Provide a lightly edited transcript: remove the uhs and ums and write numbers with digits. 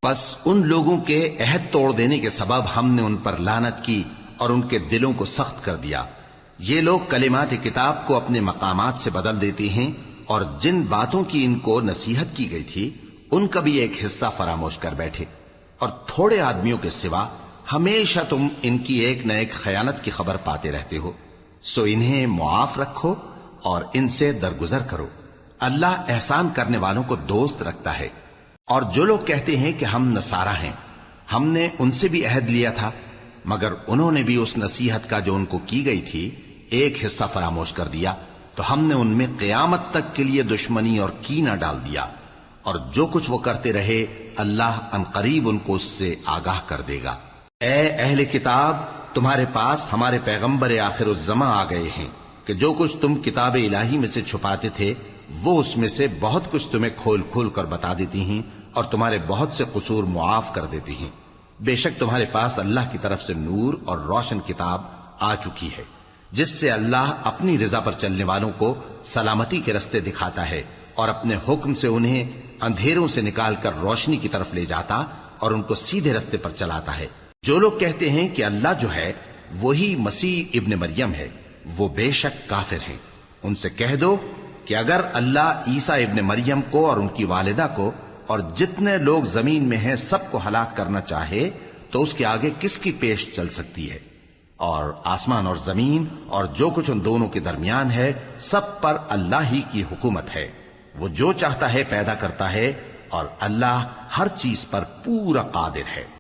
پس ان لوگوں کے عہد توڑ دینے کے سبب ہم نے ان پر لعنت کی اور ان کے دلوں کو سخت کر دیا۔ یہ لوگ کلمات کتاب کو اپنے مقامات سے بدل دیتے ہیں، اور جن باتوں کی ان کو نصیحت کی گئی تھی ان کا بھی ایک حصہ فراموش کر بیٹھے، اور تھوڑے آدمیوں کے سوا ہمیشہ تم ان کی ایک نہ ایک خیانت کی خبر پاتے رہتے ہو۔ سو انہیں معاف رکھو اور ان سے درگزر کرو۔ اللہ احسان کرنے والوں کو دوست رکھتا ہے۔ اور جو لوگ کہتے ہیں کہ ہم نصارہ ہیں، ہم نے ان سے بھی عہد لیا تھا، مگر انہوں نے بھی اس نصیحت کا جو ان کو کی گئی تھی ایک حصہ فراموش کر دیا، تو ہم نے ان میں قیامت تک کے لیے دشمنی اور کینہ ڈال دیا، اور جو کچھ وہ کرتے رہے اللہ عنقریب ان کو اس سے آگاہ کر دے گا۔ اے اہل کتاب، تمہارے پاس ہمارے پیغمبر آخر الزماں آ گئے ہیں کہ جو کچھ تم کتاب الہی میں سے چھپاتے تھے وہ اس میں سے بہت کچھ تمہیں کھول کھول کر بتا دیتی ہیں، اور تمہارے بہت سے قصور معاف کر دیتی ہیں۔ بے شک تمہارے پاس اللہ کی طرف سے نور اور روشن کتاب آ چکی ہے، جس سے اللہ اپنی رضا پر چلنے والوں کو سلامتی کے رستے دکھاتا ہے، اور اپنے حکم سے انہیں اندھیروں سے نکال کر روشنی کی طرف لے جاتا اور ان کو سیدھے رستے پر چلاتا ہے۔ جو لوگ کہتے ہیں کہ اللہ جو ہے وہی مسیح ابن مریم ہے، وہ بے شک کافر ہیں۔ ان سے کہہ دو کہ اگر اللہ عیسیٰ ابن مریم کو اور ان کی والدہ کو اور جتنے لوگ زمین میں ہیں سب کو ہلاک کرنا چاہے تو اس کے آگے کس کی پیش چل سکتی ہے؟ اور آسمان اور زمین اور جو کچھ ان دونوں کے درمیان ہے سب پر اللہ ہی کی حکومت ہے۔ وہ جو چاہتا ہے پیدا کرتا ہے، اور اللہ ہر چیز پر پورا قادر ہے۔